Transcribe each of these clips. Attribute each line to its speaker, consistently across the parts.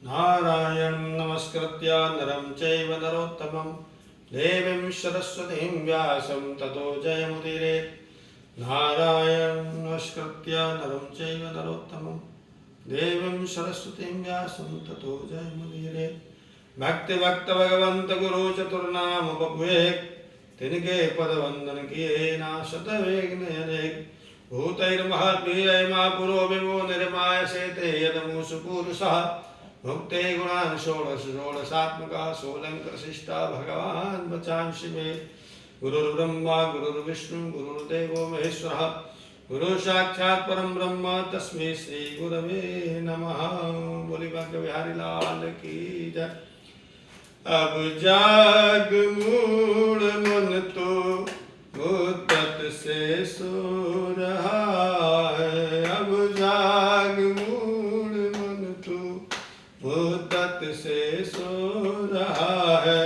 Speaker 1: नारायणं नमस्कृत्य नरं चैव नरोत्तमं देवीं सरस्वतीं व्यासं ततो जयमुदीरयेत्। नारायणं नमस्कृत्य नरं चैव नरोत्तमं देवीं सरस्वतीं व्यासं ततो जयमुदीरयेत्। भक्ति भक्त भगवंत गुरु चतुर्नाम बपुए तिनके पद वंदन किए नाशत वेग नयनेक भूतैर्महद्भिः महापुरो विभो निर्माय सेते यदमुषु पुरुषः भुक्ते गुणान् षोडश षोडशात्मका सोलंकृशिष्टा भगवान् बचांसि मे। गुरुर्ब्रह्मा गुरुर्विष्णु गुरुर्देवो महेश्वरः गुरु साक्षात् परं ब्रह्म तस्मै श्री गुरवे नमः। बोली भाग्य बिहारी लाल की जय। अब जाग मूड मन तो मुद्दत से सो रहा है। अब जाग मूड मन तो मुद्दत से सो रहा है।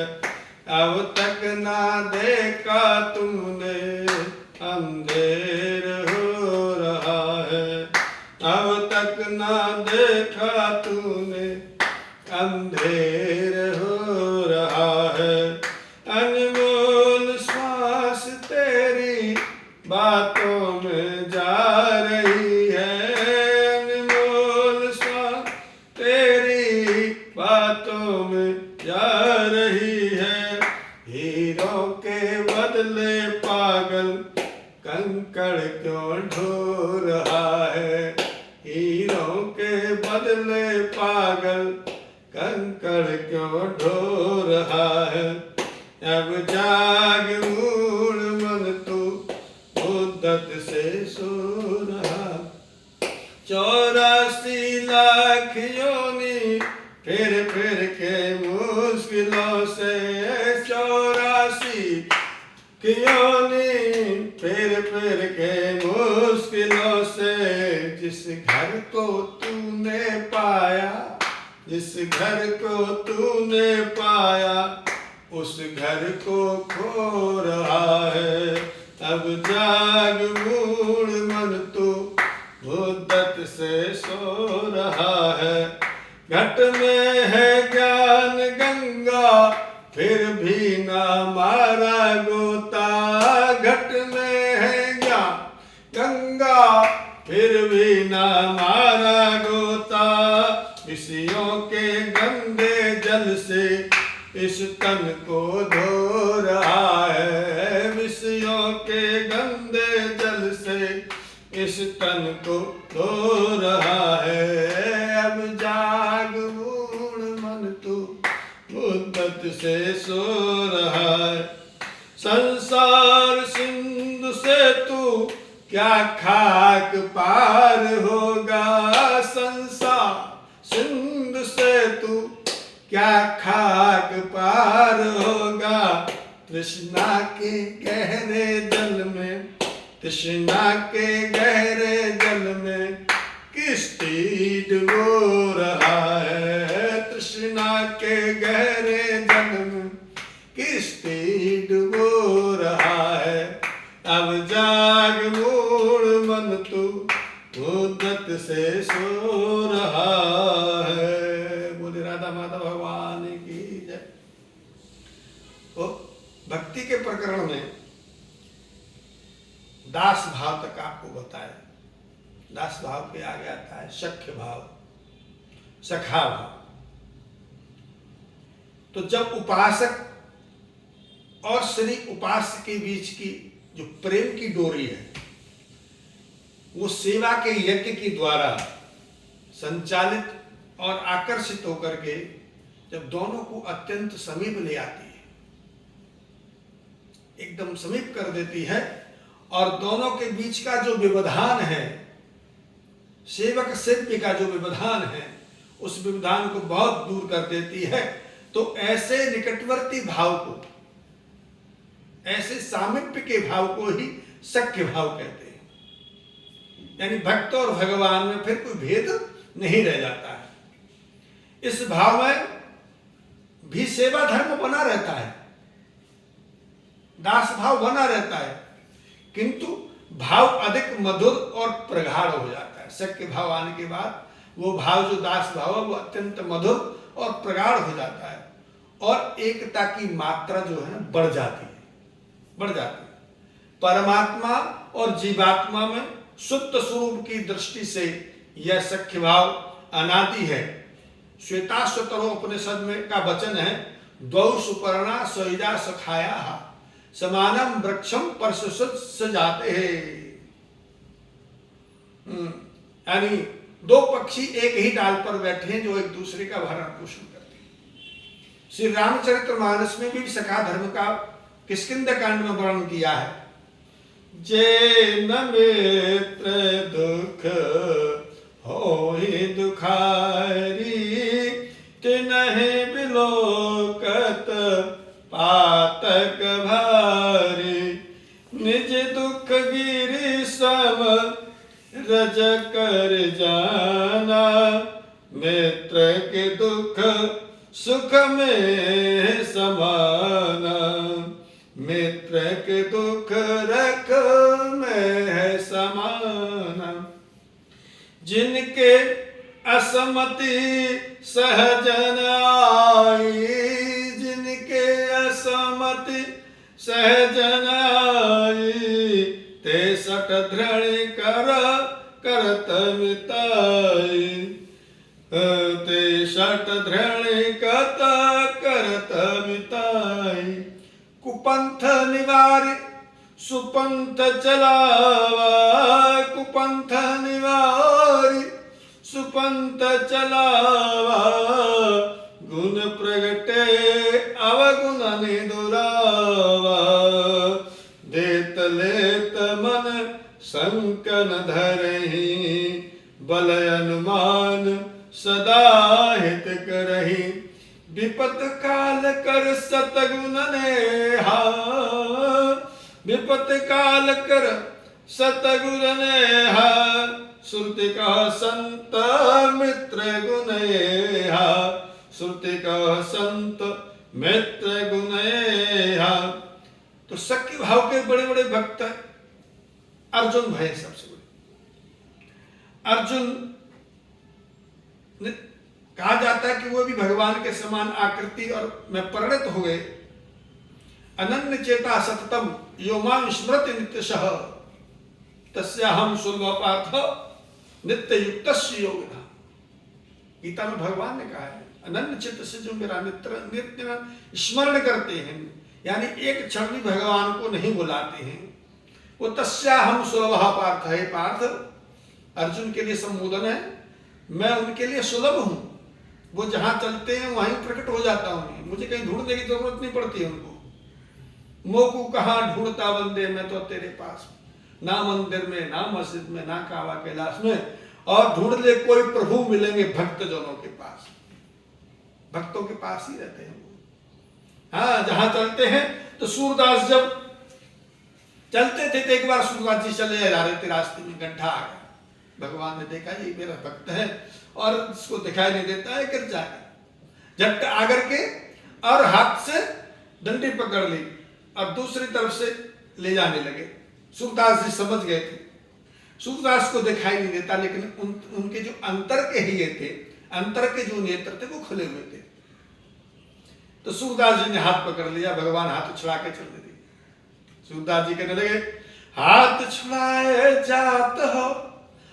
Speaker 1: अब तक ना देखा तुमने अंधेर हो रहा है। अब तक ना देखा तूने अंधेर हो रहा है। अनमोल श्वास तेरी बातों में जा रही है। अनमोल श्वास तेरी बातों में जा रही है। हीरों के बदले पागल कंकड़ क्यों ढो रहा है। हीरों के बदले पागल कंकड़ क्यों ढो रहा है। अब जाग मूड मन तो मुद्दत से सो रहा। 84 लाख योनि फिर के मुश्किलों से 84 की योनि फिर के मुश्किलों से। जिस घर को तूने पाया जिस घर को तूने पाया उस घर को खो रहा है। अब जाग मूड मन तो मुद्दत से सो रहा है। घट में है ज्ञान गंगा फिर भी ना मारा गोता। घट में है ज्ञान गंगा फिर भी ना मारा गोता। विषयों के गंदे जल से इस तन को धो रहा है। विषयों के गंदे जल से इस तन को धो रहा है। अब जाग मूड मन तू मुद्दत से सो रहा है। संसार सिंधु से तू क्या खाक पार होगा। संसार सिंधु से तू क्या खाक पार होगा। तृष्णा के गहरे जल में तृष्णा के गहरे जल में किश्ती डुबो रहा है। तृष्णा के गहरे जल में किश्ती डुबो रहा है। अब जाग मूड मन तू मुद्दत से सो रहा है। बोले राधा माधव भगवान की जय। तो भक्ति के प्रकरण में दास भाव तक आपको बताया। दास भाव के आगे आता है सख्य भाव सखा भाव। तो जब उपासक और श्री उपास्य के बीच की जो प्रेम की डोरी है वो सेवा के यज्ञ के द्वारा संचालित और आकर्षित होकर के जब दोनों को अत्यंत समीप ले आती है एकदम समीप कर देती है और दोनों के बीच का जो व्यवधान है सेवक सेव्य का जो व्यवधान है उस व्यवधान को बहुत दूर कर देती है। तो ऐसे निकटवर्ती भाव को ऐसे सामीप्य के भाव को ही सख्य भाव कहते हैं। यानी भक्त और भगवान में फिर कोई भेद नहीं रह जाता है। इस भाव में भी सेवा धर्म बना रहता है दास भाव बना रहता है किंतु भाव अधिक मधुर और प्रगाढ़ हो जाता है। सख्य भाव आने के बाद वो भाव जो दास भाव है वो अत्यंत मधुर और प्रगाढ़ हो जाता है और एकता की मात्रा जो है ना बढ़ जाती है। परमात्मा और जीवात्मा में शुद्ध स्वरूप की दृष्टि से यह सख्य भाव अनादि है। श्वेताश्वतरो उपनिषद में का वचन है, द्वौ सुपर्णा सयुजा सखाया समानम वृक्षम परशुषुत सजाते हैं। यानी दो पक्षी एक ही डाल पर बैठे हैं जो एक दूसरे का भरण पोषण करते हैं। श्री रामचरितमानस में भी सखा धर्म का किष्किंधा कांड में वर्णन किया है। जे न मित्र दुख होहि दुखारी, तिनहि बिलोकत पातक भारी। निज दुख गिरि सम रज कर जाना, मित्र के दुख सुख में समाना। मित्र के दुख रख में है समाना। जिनके असमति सहजन आई, जिनके असमति सहजन आई। ते सट धृण करत मिताई, ते सट धृण करत मिताई। कुपंथ निवारि सुपंथ चलावा, कुपंथ निवारि सुपंथ चलावा। गुण प्रगटे अवगुण निदुरावा, देत लेत मन संकन धरहि। बल अनुमान सदा हित करहि, विपत काल कर सतगुण नेहा। विपत काल कर सतगुण नेहा, श्रुति कह संत मित्र गुणेहा। श्रुति कह संत मित्र गुणेहा। तो सख्य भाव के बड़े बड़े भक्त अर्जुन भय सबसे बड़े। अर्जुन कहा जाता है कि वो भी भगवान के समान आकृति और में परिणत हो गए। अनन्य चेता सततम यो मां स्मृति नित्यशः, तस्याहं सुलभ पार्थ नित्य युक्तस्य योगिनः। गीता में भगवान ने कहा है, अनन्य चित्त से जो मेरा नित्य स्मरण करते हैं, यानी एक क्षण भी भगवान को नहीं बुलाते हैं, वो तस्याहं सुलभ पार्थ है। पार्थ अर्जुन के लिए संबोधन है, मैं उनके लिए सुलभ हूं। वो जहां चलते हैं वहीं प्रकट हो जाता हूं, मुझे कहीं ढूंढने की जरूरत नहीं पड़ती है उनको। मोकू कहाँ ढूंढता बंदे, मैं तो तेरे पास, ना मंदिर में, ना मस्जिद में, ना काबा कैलाश में। और ढूंढ ले कोई प्रभु मिलेंगे भक्त जनों के पास, भक्तों के पास ही रहते हैं वो। हाँ, जहां चलते हैं तो सूरदास जब चलते थे तो एक बार सूरदास जी चले जा रहे थे, रास्ते में गड्ढा आ गया। भगवान ने देखा ये मेरा भक्त है और इसको दिखाई नहीं देता है, गिर जाएगा। झट आकर के और हाथ से डंडी पकड़ ली और दूसरी तरफ से ले जाने लगे। सूरदास जी समझ गए थे, सूरदास को दिखाई नहीं देता, लेकिन उनके जो अंतर के हिये थे, अंतर के जो नेत्र थे वो खुले हुए थे। तो सूरदास जी ने हाथ पकड़ लिया, भगवान हाथ छुड़ा के चलने दिए। सूरदास जी कहने लगे, हाथ छुड़ाए जात हो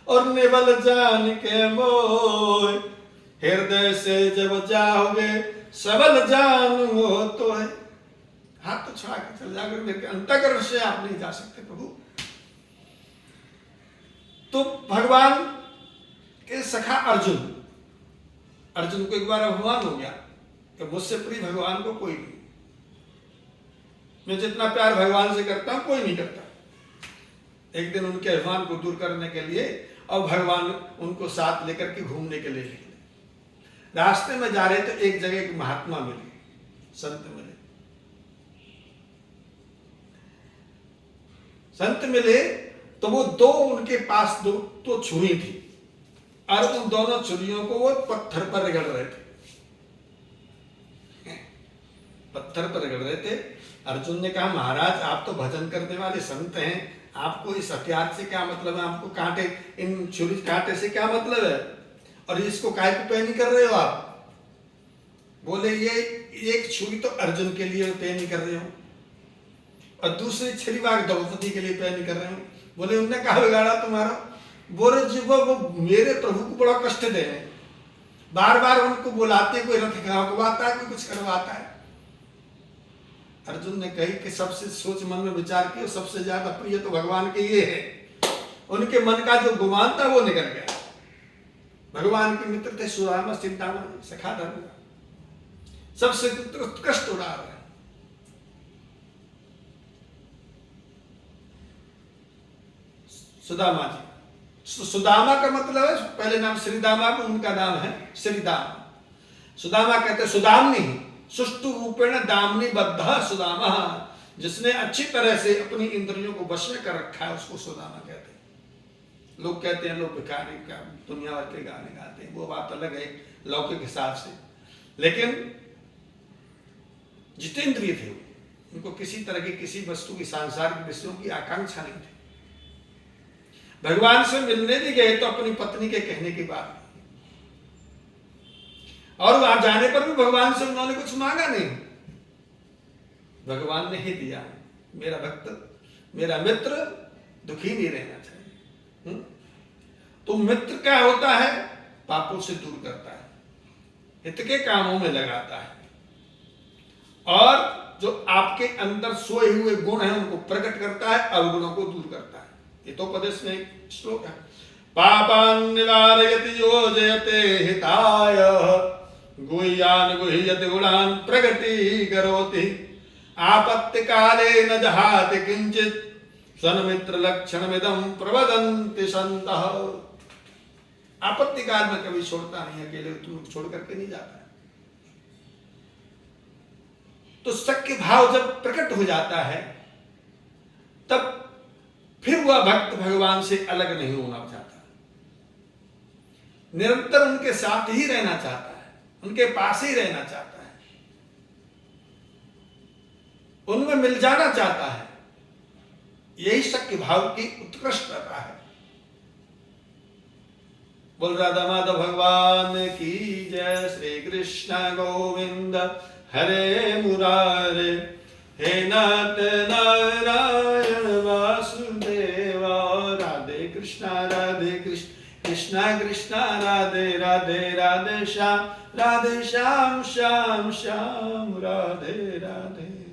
Speaker 1: और निबल जान के मोय, हृदय से जब जाओगे सबल जान हो तो है। हाथ तो छुड़ा के चल जाकर, मेरे अंतःकरण से आप नहीं जा सकते प्रभु। तो भगवान के सखा अर्जुन, अर्जुन को एक बार अभिमान हो गया कि मुझसे प्रिय भगवान को कोई नहीं, मैं जितना प्यार भगवान से करता हूं कोई नहीं करता। एक दिन उनके अभिमान को दूर करने के लिए और भगवान उनको साथ लेकर के घूमने के लिए निकले। रास्ते में जा रहे तो एक जगह एक महात्मा मिले, संत मिले। संत मिले तो वो दो उनके पास दो तो छुरी थी और उन दोनों छुरियों को वो पत्थर पर रगड़ रहे थे, पत्थर पर रगड़ रहे थे। अर्जुन ने कहा, महाराज आप तो भजन करने वाले संत हैं, आपको इस हथियार से क्या मतलब है, आपको कांटे, इन छुरी कांटे से क्या मतलब है। और इसको काहे पे पे नहीं कर रहे हो आप? बोले ये एक छुरी तो अर्जुन के लिए पे नहीं कर रहे हो और दूसरी छुरी बाग द्रौपदी के लिए पे नहीं कर रहे हो। बोले उनने कहा बिगाड़ा तुम्हारा? बोले जी वो मेरे प्रभु को बड़ा कष्ट दे रहे, बार बार उनको बुलाते, कोई रथ खवाता है, कोई कुछ करवाता है। अर्जुन ने कही कि सबसे सोच मन में विचार किया, सबसे ज्यादा प्रिय तो भगवान के ये है। उनके मन का जो गुमान था वो निकल गया। भगवान के मित्र थे सुदामा, चिंतामण, सखा धर्म का, सबसे उत्कृष्ट उदाहरण है। सुदामा जी, सुदामा का मतलब है पहले नाम श्रीदामा, उनका नाम है श्रीदामा। सुदामा कहते सुदामनी सुष्टु रूपेण दामनी बद्ध सुदामा, जिसने अच्छी तरह से अपनी इंद्रियों को वश में कर रखा है उसको सुदामा कहते हैं। लोग कहते हैं लोग भिखारी का दुनिया भर के गाने गाते हैं, वो बात अलग है लौकिक हिसाब से, लेकिन जितेंद्रिय थे उनको किसी तरह की किसी वस्तु की सांसारिक विषयों की आकांक्षा नहीं थी। भगवान से मिलने भी गए तो अपनी पत्नी के कहने के बाद, और वहां जाने पर भी भगवान से उन्होंने कुछ मांगा नहीं, भगवान ने ही दिया। मेरा भक्त, मेरा मित्र दुखी नहीं रहना चाहिए। तो मित्र क्या होता है? पापों से दूर करता है, हित के कामों में लगाता है, और जो आपके अंदर सोए हुए गुण हैं उनको प्रकट करता है, अवगुणों को दूर करता है। ये तो उपदेश में एक श्लोक है, पापान निवारयति योजयते हिताय गुह्यान गुह्यति गुणान प्रगति करोति आपत्ति काले न जहाति किंचित सन्मित्र लक्षणमिदं प्रवदन्ति सन्तः। आपत्ति काल में कभी छोड़ता नहीं, अकेले तुम छोड़ करके नहीं जाता। तो सख्य भाव जब प्रकट हो जाता है तब फिर वह भक्त भगवान से अलग नहीं होना चाहता, निरंतर उनके साथ ही रहना चाहता है, उनके पास ही रहना चाहता है, उनमें मिल जाना चाहता है। यही सख्य भाव की उत्कृष्टता है। बोल राधा माधव भगवान की जय। श्री कृष्ण गोविंद हरे मुरारे, हे नाथ नारायण वासुदेवा। राधे कृष्णा कृष्णा कृष्णा राधे राधे, राधे श्याम श्याम श्याम राधे राधे।